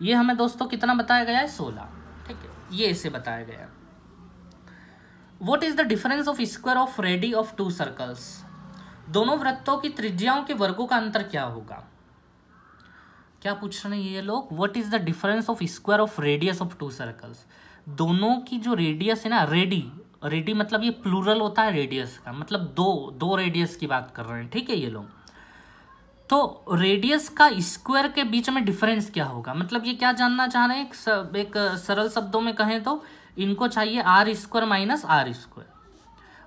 ये हमें दोस्तों कितना बताया गया है 16, ठीक है, ये इसे बताया गया। What is the difference of square of ready of to circles, दोनों वृत्तों की त्रिज्याओं के वर्गों का अंतर क्या होगा। क्या पूछ रहे हैं ये लोग, what is the difference of square of radius of to circles, दोनों की जो रेडियस है ना, रेडी मतलब ये प्लूरल होता है रेडियस का, मतलब दो रेडियस की बात कर रहे हैं, ठीक है ये लोग। तो रेडियस का स्क्वायर के बीच में डिफरेंस क्या होगा, मतलब ये क्या जानना चाह रहे हैं, एक सरल शब्दों में कहें तो इनको चाहिए r square minus r square,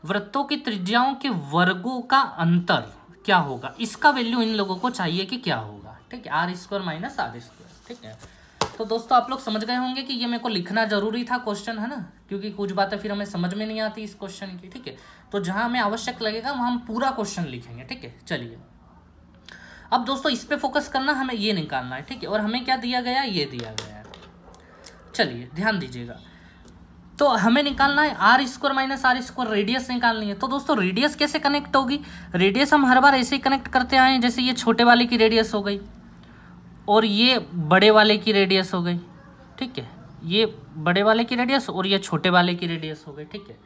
वृत्तों की त्रिज्याओं के वर्गों का अंतर क्या होगा, इसका वैल्यू इन लोगों को चाहिए कि क्या होगा, ठीक है, r square minus r square, ठीक है। तो दोस्तों आप लोग समझ गए होंगे कि ये मेरे को लिखना जरूरी था क्वेश्चन, है ना, क्योंकि कुछ बातें फिर हमें समझ में नहीं आती इस क्वेश्चन की, ठीक है। तो जहां हमें आवश्यक लगेगा वहां हम पूरा क्वेश्चन लिखेंगे, ठीक है। चलिए अब दोस्तों इस पे फोकस करना, हमें ये निकालना है, ठीक है। और हमें क्या दिया गया, ये दिया गया है, चलिए ध्यान दीजिएगा। तो हमें निकालना है r square minus r square, radius निकालनी है। तो दोस्तों रेडियस कैसे कनेक्ट होगी, रेडियस हम हर बार ऐसे ही कनेक्ट करते आए हैं, जैसे ये छोटे वाले की रेडियस हो गई और ये बड़े वाले की रेडियस हो गई, ठीक है, ये बड़े वाले की रेडियस और ये छोटे वाले की रेडियस हो गई, ठीक है।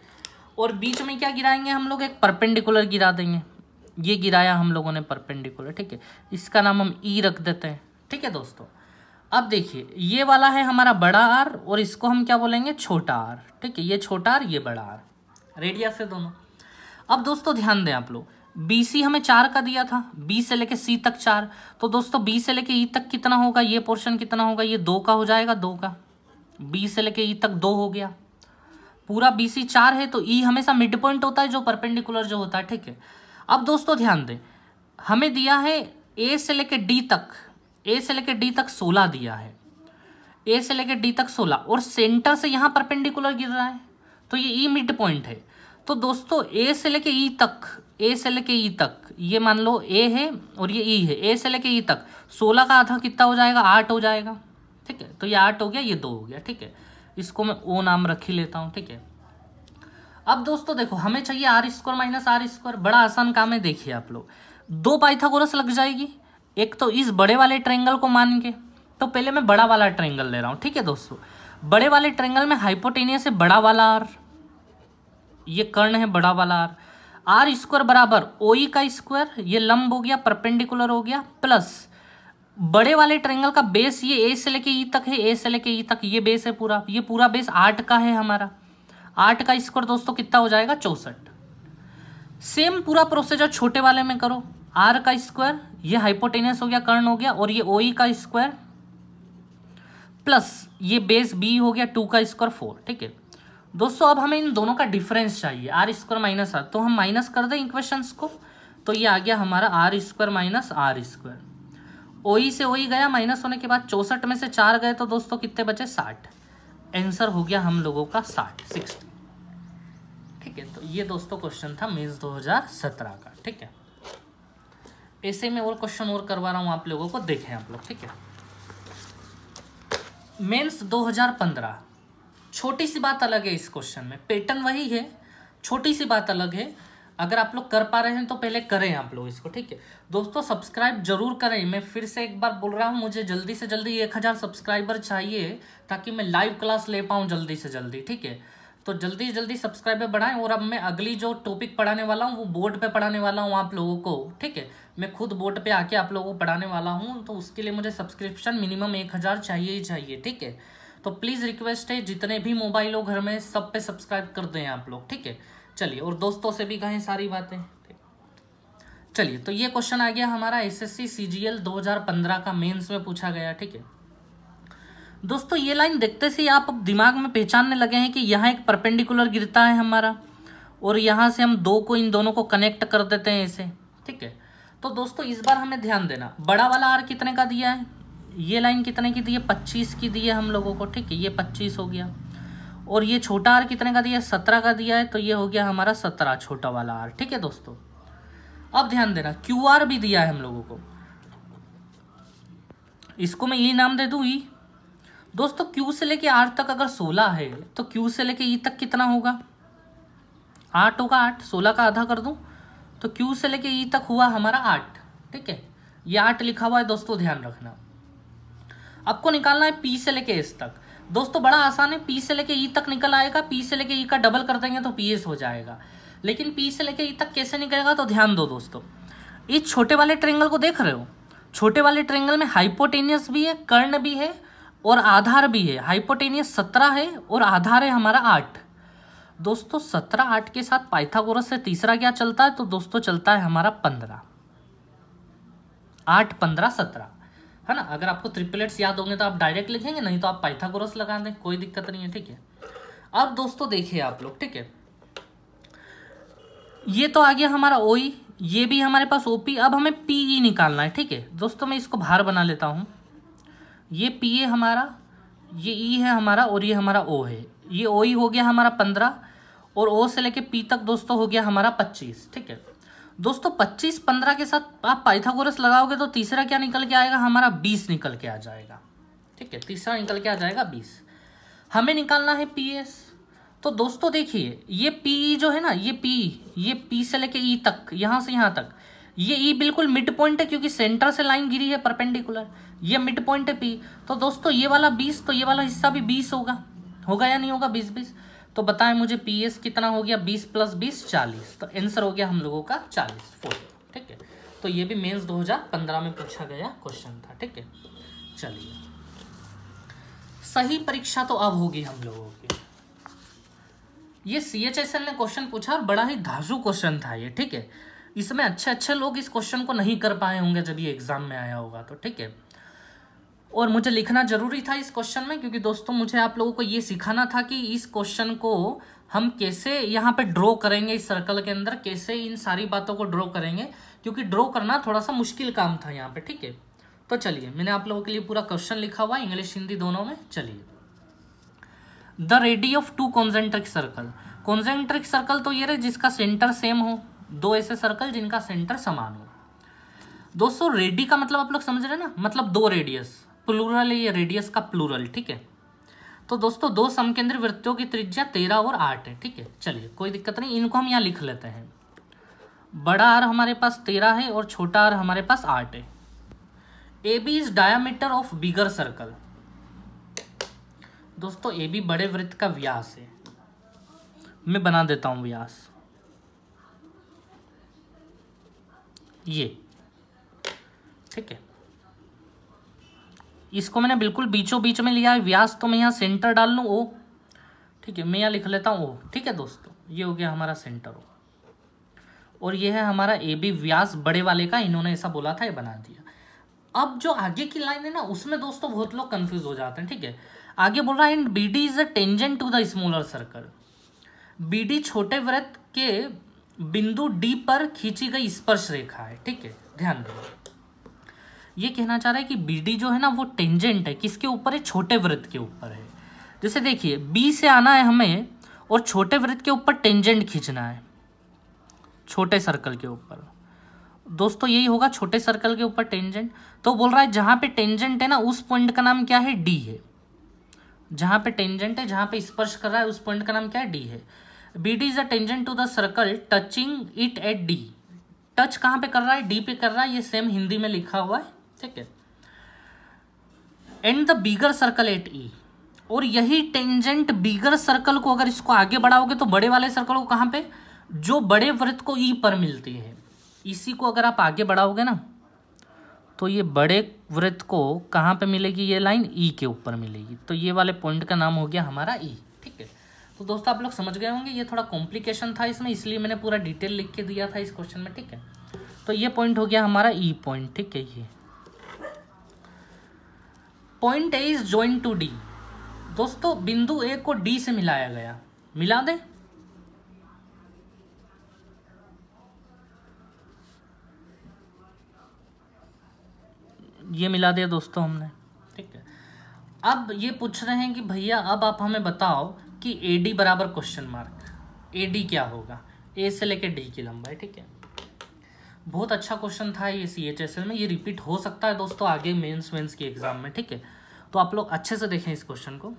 और बीच में क्या गिराएंगे हम लोग, एक परपेंडिकुलर गिरा देंगे, ये गिराया हम लोगों ने परपेंडिकुलर, ठीक है, इसका नाम हम ई रख देते हैं, ठीक है दोस्तों। अब देखिए ये वाला है हमारा बड़ा आर और इसको हम क्या बोलेंगे, छोटा आर, ठीक है, ये छोटा आर ये बड़ा आर, रेडियस है दोनों। अब दोस्तों ध्यान दें आप लोग, बी सी हमें 4 का दिया था, बी से लेके सी तक 4, तो दोस्तों बी से लेके ई तक कितना होगा, ये पोर्शन कितना होगा, ये 2 का हो जाएगा, 2 का, बी से लेके ई तक 2 हो गया, पूरा बी सी 4 है, तो ई हमेशा मिड पॉइंट होता है जो परपेंडिकुलर जो होता है, ठीक है। अब दोस्तों ध्यान दें, हमें दिया है ए से लेके डी तक, ए से लेके डी तक 16 दिया है, ए से लेके डी तक 16, और सेंटर से यहाँ परपेंडिकुलर गिर रहा है, तो ये ई मिड पॉइंट है। तो दोस्तों ए से लेके ई तक, ए से लेके ई तक, ये मान लो ए है और ये ई है, ए से लेके ई तक 16 का आधा कितना हो जाएगा, 8 हो जाएगा, ठीक है। तो ये 8 हो गया, ये 2 हो गया, ठीक है, इसको मैं ओ नाम रख ही लेता हूँ, ठीक है। अब दोस्तों देखो हमें चाहिए r square minus r square, बड़ा आसान काम है, देखिए आप लोग, 2 पाइथागोरस लग जाएगी, एक तो इस बड़े वाले ट्रायंगल को मान के, तो पहले मैं बड़ा वाला ट्रायंगल ले रहा हूँ, ठीक है दोस्तों। बड़े वाले ट्रायंगल में हाइपोटेनियस है बड़ा वाला आर, ये कर्ण है बड़ा वाला आर, आर स्क्वायर बराबर ओ ई का स्क्वायर, ये लंब हो गया परपेंडिकुलर हो गया, प्लस बड़े वाले ट्रायंगल का बेस ये ए से लेके ई तक है, ए से लेके ई तक ये बेस है पूरा, ये पूरा बेस 8 का है हमारा, 8 का स्क्वायर दोस्तों कितना हो जाएगा, 64। सेम पूरा प्रोसीजर छोटे वाले में करो, आर का स्क्वायर, ये हाइपोटेनियस हो गया कर्ण हो गया, और ये ओ ई का स्क्वायर प्लस ये बेस बी हो गया 2 का स्क्वायर 4, ठीक है दोस्तों। अब हमें इन दोनों का डिफरेंस चाहिए, आर स्क्वायर माइनस आर, तो हम माइनस कर दें इक्वेशंस को, तो ये आ गया हमारा r square minus r square, O E से ओ ई गया, माइनस होने के बाद 64 में से 4 गए, तो दोस्तों कितने बचे, 60, आंसर हो गया हम लोगों का 60, ठीक है। तो ये दोस्तों क्वेश्चन था मेंस 2017 का, ठीक है। ऐसे में और क्वेश्चन और करवा रहा हूं आप लोगों को, देखें आप लोग, ठीक है। मेंस 2015, छोटी सी बात अलग है इस क्वेश्चन में, पैटर्न वही है, छोटी सी बात अलग है। अगर आप लोग कर पा रहे हैं तो पहले करें आप लोग इसको, ठीक है दोस्तों। सब्सक्राइब जरूर करें, मैं फिर से एक बार बोल रहा हूं, मुझे जल्दी से जल्दी 1000 सब्सक्राइबर चाहिए ताकि मैं लाइव क्लास ले पाऊं जल्दी से जल्दी, ठीक है। तो जल्दी जल्दी सब्सक्राइबर बढ़ाएं। और अब मैं अगली जो टॉपिक पढ़ाने वाला हूँ वो बोर्ड पे पढ़ाने वाला हूँ आप लोगों को, ठीक है। मैं खुद बोर्ड पे आके आप लोगों को पढ़ाने वाला हूँ, तो उसके लिए मुझे सब्सक्रिप्शन मिनिमम 1000 चाहिए ही चाहिए, ठीक है। तो प्लीज़ रिक्वेस्ट है, जितने भी मोबाइल हो घर में सब पे सब्सक्राइब कर दें आप लोग, ठीक है। चलिए, और दोस्तों से भी कहें सारी बातें। चलिए, तो ये क्वेश्चन आ गया हमारा एसएससी सीजीएल 2015 का, मेंस में पूछा गया, ठीक है दोस्तों। ये लाइन देखते से आप अब दिमाग में पहचानने लगे हैं कि यहाँ एक परपेंडिकुलर गिरता है हमारा, और यहाँ से हम दो को, इन दोनों को कनेक्ट कर देते हैं ऐसे, ठीक है। तो दोस्तों इस बार हमें ध्यान देना, बड़ा वाला आर कितने का दिया है, ये लाइन कितने की दी है, 25 की दी है हम लोगों को, ठीक है, ये 25 हो गया। और ये छोटा आर कितने का दिया है, 17 का दिया है, तो ये हो गया हमारा 17 छोटा वाला आर, ठीक है दोस्तों। अब ध्यान देना, क्यू आर भी दिया है हम लोगों को, इसको मैं ई नाम दे दूँ, ई दोस्तों Q से लेके R तक अगर 16 है तो Q से लेके E तक कितना होगा? 8 होगा। 8 16 का आधा कर दूं तो Q से लेके E तक हुआ हमारा 8। ठीक है, ये 8 लिखा हुआ है दोस्तों, ध्यान रखना। आपको निकालना है P से लेके S तक। दोस्तों बड़ा आसान है, P से लेके E तक निकल आएगा, P से लेके E का डबल कर देंगे तो PS हो जाएगा। लेकिन P से लेके E तक कैसे निकलेगा, तो ध्यान दो दोस्तों, इस छोटे वाले ट्रायंगल को देख रहे हो? छोटे वाले ट्रायंगल में हाइपोटेनियस भी है, कर्ण भी है और आधार भी है। हाइपोटेनियस 17 है और आधार है हमारा 8। दोस्तों 17 8 के साथ पाइथागोरस से तीसरा क्या चलता है, तो दोस्तों चलता है हमारा 15। 8 15 17 है ना। अगर आपको ट्रिपलेट्स याद होंगे तो आप डायरेक्ट लिखेंगे, नहीं तो आप पाइथागोरस लगा दें, कोई दिक्कत नहीं है। ठीक है, अब दोस्तों देखिए आप लोग, ठीक है, ये तो आ गया हमारा OE, ये भी हमारे पास OP। अब हमें PE निकालना है। ठीक है दोस्तों, मैं इसको बाहर बना लेता हूँ। ये PA हमारा, ये E है हमारा और ये हमारा O है। ये OE हो गया हमारा 15 और O से लेके P तक दोस्तों हो गया हमारा 25। ठीक है दोस्तों, 25 15 के साथ आप पाइथागोरस लगाओगे तो तीसरा क्या निकल के आएगा हमारा? 20 निकल के आ जाएगा। ठीक है, तीसरा निकल के आ जाएगा 20। हमें निकालना है PS। तो दोस्तों देखिए, ये PE जो है ना, ये P से लेके E तक, यहाँ से यहाँ तक, ये E बिल्कुल मिड पॉइंट है क्योंकि सेंटर से लाइन गिरी है परपेंडिकुलर। ये मिड पॉइंट है P। तो दोस्तों ये वाला 20, तो ये वाला हिस्सा भी 20 होगा या नहीं होगा? 20 तो बताएं मुझे PS कितना हो गया? 20 + 20 40। तो आंसर हो गया हम लोगों का 40। ठीक है, तो ये भी मेंस 2015 में पूछा गया क्वेश्चन था। ठीक है, चलिए, सही परीक्षा तो अब होगी हम लोगों की। ये CHSL ने क्वेश्चन पूछा और बड़ा ही धांसू क्वेश्चन था ये। ठीक है, इसमें अच्छे लोग इस क्वेश्चन को नहीं कर पाए होंगे जब ये एग्जाम में आया होगा तो। ठीक है, और मुझे लिखना जरूरी था इस क्वेश्चन में, क्योंकि दोस्तों मुझे आप लोगों को ये सिखाना था कि इस क्वेश्चन को हम कैसे यहाँ पे ड्रॉ करेंगे, इस सर्कल के अंदर कैसे इन सारी बातों को ड्रॉ करेंगे, क्योंकि ड्रॉ करना थोड़ा सा मुश्किल काम था यहाँ पे। ठीक है, तो चलिए, मैंने आप लोगों के लिए पूरा क्वेश्चन लिखा हुआ है, इंग्लिश हिंदी दोनों में। चलिए, the ready of 2 concentric circle. Concentric circle तो ये रहे जिसका सेंटर सेम हो, 2 ऐसे सर्कल जिनका सेंटर समान हो। दोस्तों रेडी का मतलब आप लोग समझ रहे हैं ना, मतलब 2 रेडियस, प्लूरल है ये, रेडियस का प्लूरल। ठीक है, तो दोस्तों 2 समकेंद्री वृत्तों की त्रिज्या 13 और 8 है। ठीक है, चलिए कोई दिक्कत नहीं, इनको हम यहाँ लिख लेते हैं। बड़ा आर हमारे पास 13 है और छोटा आर हमारे पास 8 है। AB is diameter of bigger circle. दोस्तों AB बड़े वृत्त का व्यास है। मैं बना देता हूं व्यास, ये। ठीक है, इसको मैंने बिल्कुल बीचों बीच में लिया है व्यास, तो मैं यहाँ सेंटर डाल लूँ O। ठीक है, मैं यहाँ लिख लेता हूँ O। ठीक है दोस्तों, ये हो गया हमारा सेंटर O, और ये है हमारा AB व्यास बड़े वाले का, इन्होंने ऐसा बोला था, ये बना दिया। अब जो आगे की लाइन है ना, उसमें दोस्तों बहुत लोग कंफ्यूज हो जाते हैं। ठीक है, आगे बोल रहा है and BD is a tangent to the smaller circle. BD छोटे वृत्त के बिंदु D पर खींची गई स्पर्श रेखा है। ठीक है, ध्यान दो, ये कहना चाह रहा है कि BD जो है ना वो टेंजेंट है, किसके ऊपर है? छोटे वृत्त के ऊपर है। जैसे देखिए, B से आना है हमें और छोटे वृत्त के ऊपर टेंजेंट खींचना है, छोटे सर्कल के ऊपर। दोस्तों यही होगा, छोटे सर्कल के ऊपर टेंजेंट। तो बोल रहा है जहां पे टेंजेंट है ना, उस पॉइंट का नाम क्या है? D है। जहां पे टेंजेंट है, जहां पे स्पर्श कर रहा है, उस पॉइंट का नाम क्या है? D है। BD is a tangent to the circle touching it at D। Touch कहां पे कर रहा है? D पे कर रहा है, ये सेम हिंदी में लिखा हुआ है। ठीक है, and the bigger circle eight E। और यही टेंजेंट बिगर सर्कल को, अगर इसको आगे बढ़ाओगे तो बड़े वाले सर्कल को कहां पे? जो बड़े वृत्त को E पर मिलती है, इसी को अगर आप आगे बढ़ाओगे ना, तो ये बड़े वृत्त को कहाँ पे मिलेगी? ये लाइन E के ऊपर मिलेगी। तो ये वाले पॉइंट का नाम हो गया हमारा E। ठीक है, तो दोस्तों आप लोग समझ गए होंगे, ये थोड़ा कॉम्प्लिकेशन था इसमें, इसलिए मैंने पूरा डिटेल लिख के दिया था इस क्वेश्चन में। ठीक है, तो ये पॉइंट हो गया हमारा E पॉइंट। ठीक है, ये point A is joined to D। दोस्तों बिंदु A को D से मिलाया गया, मिला दे। ये मिला दिया दोस्तों हमने। ठीक है, अब ये पूछ रहे हैं कि भैया अब आप हमें बताओ कि AD बराबर क्वेश्चन मार्क, AD क्या होगा? A से लेके D की लंबाई। ठीक है, बहुत अच्छा क्वेश्चन था ये CHSL में, ये रिपीट हो सकता है दोस्तों आगे मेंस की एग्जाम में। ठीक है, तो आप लोग अच्छे से देखें इस क्वेश्चन को।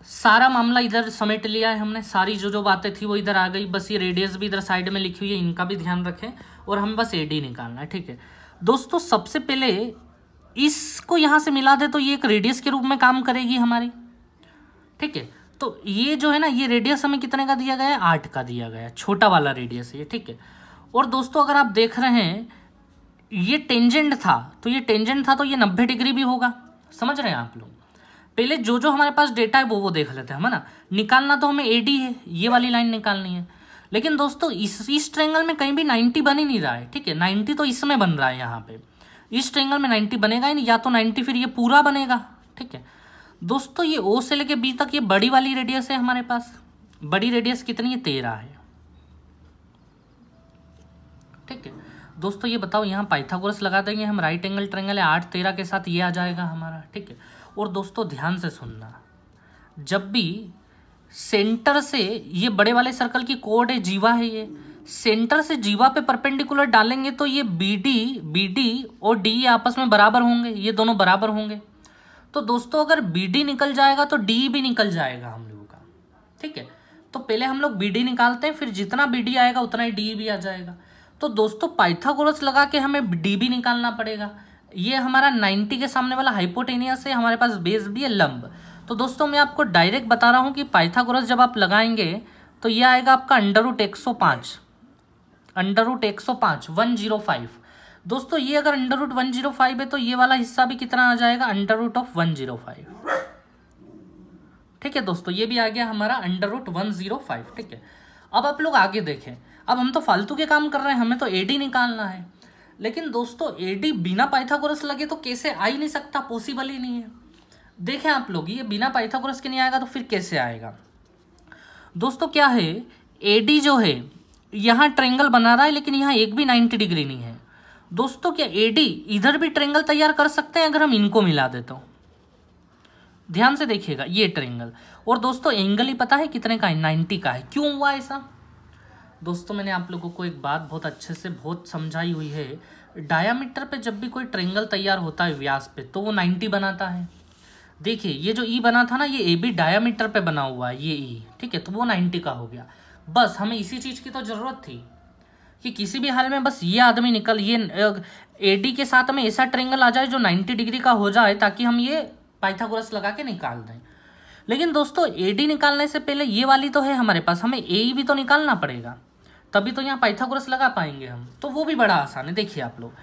सारा मामला इधर समेट लिया है हमने, सारी जो बातें थी वो इधर आ गई, बस ये रेडियस भी इधर साइड में लिखी हुई है, इनका भी ध्यान रखें, और हमें बस एडी निकालना है। ठीक है दोस्तों, सबसे पहले इसको यहाँ से मिला दे तो ये एक रेडियस के रूप में काम करेगी हमारी। ठीक है, तो ये जो है ना, ये रेडियस हमें कितने का दिया गया है, 8 का दिया गया है, छोटा वाला रेडियस है ये। ठीक है, और दोस्तों अगर आप देख रहे हैं ये टेंजेंट था, तो ये टेंजेंट था तो ये 90 डिग्री भी होगा। समझ रहे हैं आप लोग? पहले जो हमारे पास डेटा है वो देख लेते हैं हम, है ना। निकालना तो हमें एडी है, ये वाली लाइन निकालनी है। लेकिन दोस्तों इस ट्रायंगल में कहीं भी 90 बन ही नहीं रहा है। ठीक है, 90 तो इसमें बन रहा है, यहाँ पे इस ट्रायंगल में 90 बनेगा ही नहीं, या तो 90 फिर ये पूरा बनेगा। ठीक है दोस्तों, ये ओ से लेके बी तक ये बड़ी वाली रेडियस है हमारे पास। बड़ी रेडियस कितनी है, 13 है। ठीक है दोस्तों, ये बताओ यहाँ पाइथागोरस लगा देंगे हम, राइट एंगल ट्रायंगल है, 8 13 के साथ ये आ जाएगा हमारा। ठीक है, और दोस्तों ध्यान से सुनना, जब भी सेंटर से ये बड़े वाले सर्कल की कोड है, जीवा है, ये सेंटर से जीवा पे परपेंडिकुलर डालेंगे तो ये बीडी और डी आपस में बराबर होंगे, ये दोनों बराबर होंगे। तो दोस्तों अगर बीडी निकल जाएगा तो डी भी निकल जाएगा हम लोगों का। ठीक है, तो पहले हम लोग बीडी निकालते हैं, फिर जितना बीडी आएगा उतना ही डी भी आ जाएगा। तो दोस्तों पाइथागोरस लगा के हमें डी भी निकालना पड़ेगा। ये हमारा 90 के सामने वाला हाइपोटेनियस है, हमारे पास बेस भी है लंब। तो दोस्तों मैं आपको डायरेक्ट बता रहा हूँ कि पाइथागोरस जब आप लगाएंगे तो ये आएगा आपका √105, √105 105। दोस्तों ये अगर √105 है तो ये वाला हिस्सा भी कितना आ जाएगा, √105। ठीक है दोस्तों, ये भी आ गया हमारा √105। ठीक है, अब आप लोग आगे देखें, अब हम तो फालतू के काम कर रहे हैं, हमें तो एडी निकालना है। लेकिन दोस्तों एडी बिना पाइथागोरस लगे तो कैसे आ ही नहीं सकता, पॉसिबल ही नहीं है। देखें आप लोग, ये बिना पाइथागोरस के नहीं आएगा तो फिर कैसे आएगा। दोस्तों क्या है, एडी जो है यहाँ ट्रायंगल बना रहा है, लेकिन यहाँ एक भी 90 डिग्री नहीं है। दोस्तों क्या एडी इधर भी ट्रायंगल तैयार कर सकते हैं अगर हम इनको मिला देते हो? ध्यान से देखिएगा, ये ट्रायंगल, और दोस्तों एंगल ही पता है कितने का है, 90 का है। क्यों हुआ ऐसा? दोस्तों मैंने आप लोगों को एक बात बहुत अच्छे से बहुत समझाई हुई है, डायामीटर पे जब भी कोई ट्रायंगल तैयार होता है व्यास पे तो वो 90 बनाता है। देखिए ये जो ई बना था ना, ये ए बी डायामीटर पे बना हुआ है, ये ई। ठीक है, तो वो 90 का हो गया। बस हमें इसी चीज़ की तो ज़रूरत थी कि किसी भी हाल में बस ये आदमी निकल, ये एडी के साथ में ऐसा ट्रायंगल आ जाए जो 90 डिग्री का हो जाए, ताकि हम ये पाइथागोरस लगा के निकाल दें। लेकिन दोस्तों एडी निकालने से पहले ये वाली तो है हमारे पास, हमें ए भी तो निकालना पड़ेगा, तभी तो यहाँ पाइथागोरस लगा पाएंगे हम। तो वो भी बड़ा आसान है। देखिए आप लोग,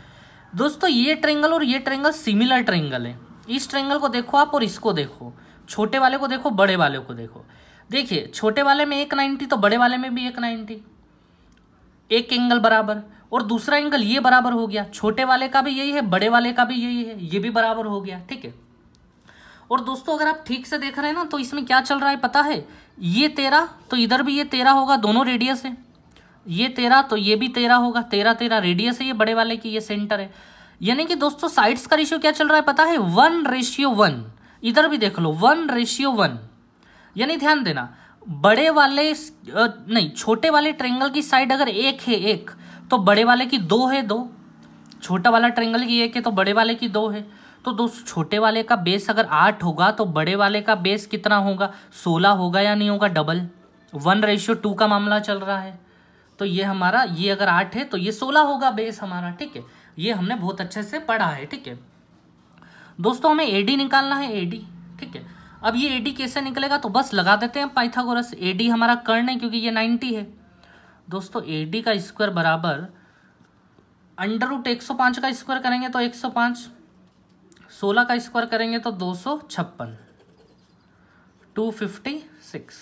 दोस्तों ये ट्रायंगल और ये ट्रायंगल सिमिलर ट्रायंगल है। इस ट्रायंगल को देखो आप और इसको देखो, छोटे वाले को देखो, बड़े वाले को देखो। देखिए छोटे वाले में 190 तो बड़े वाले में भी 190, एक एंगल बराबर, और दूसरा एंगल ये बराबर हो गया। छोटे वाले का भी यही है, बड़े वाले का भी यही है, ये भी बराबर हो गया। ठीक है, और दोस्तों अगर आप ठीक से देख रहे हैं ना, तो इसमें क्या चल रहा है पता है, ये 13 तो इधर भी ये 13 होगा, दोनों रेडियस है। ये 13 तो ये भी 13 होगा, 13 13 रेडियस है ये बड़े वाले की, ये सेंटर है। यानी कि दोस्तों साइड्स का रेशियो क्या चल रहा है पता है, 1:1। इधर भी देख लो 1:1। यानी ध्यान देना, बड़े वाले नहीं, छोटे वाले ट्रायंगल की साइड अगर 1 है 1, तो बड़े वाले की 2 है 2। छोटा वाला ट्रायंगल की 1 है तो बड़े वाले की 2 है। तो दोस्तों छोटे वाले का बेस अगर 8 होगा तो बड़े वाले का बेस कितना होगा, 16 होगा या नहीं होगा, डबल। 1:2 का मामला चल रहा है, तो ये हमारा, ये अगर 8 है तो ये 16 होगा बेस हमारा। ठीक है, ये हमने बहुत अच्छे से पढ़ा है। ठीक है दोस्तों, हमें एडी निकालना है, एडी। ठीक है, अब ये एडी कैसे निकलेगा, तो बस लगा देते हैं पाइथागोरस। एडी हमारा कर्ण है क्योंकि ये 90 है। दोस्तों एडी का स्क्वायर बराबर √105 का स्क्वायर करेंगे तो 105, 16 का स्क्वायर करेंगे तो 256, 256।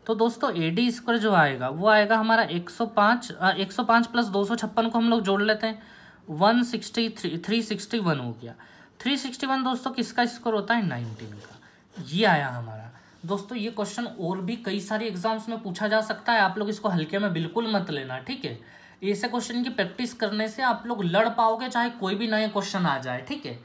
तो दोस्तों एडी स्क्वायर जो आएगा वो आएगा हमारा 105 + 256 को हम लोग जोड़ लेते हैं, 361 हो गया। 361 दोस्तों किसका स्क्वायर होता है, 19 का। ये आया हमारा। दोस्तों ये क्वेश्चन और भी कई सारे एग्जाम्स में पूछा जा सकता है, आप लोग इसको हल्के में बिल्कुल मत लेना। ठीक है, ऐसे क्वेश्चन की प्रैक्टिस करने से आप लोग लड़ पाओगे, चाहे कोई भी नए क्वेश्चन आ जाए। ठीक है,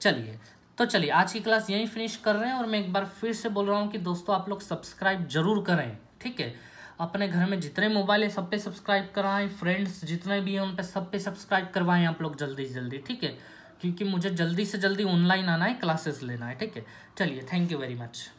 चलिए आज की क्लास यहीं फिनिश कर रहे हैं, और मैं एक बार फिर से बोल रहा हूँ कि दोस्तों आप लोग सब्सक्राइब जरूर करें। ठीक है, अपने घर में जितने मोबाइल है सब पे सब्सक्राइब कराएं, फ्रेंड्स जितने भी हैं उन पे सब पे सब्सक्राइब करवाएं आप लोग जल्दी से जल्दी। ठीक है, क्योंकि मुझे जल्दी से जल्दी ऑनलाइन आना है, क्लासेस लेना है। ठीक है, चलिए, थैंक यू वेरी मच।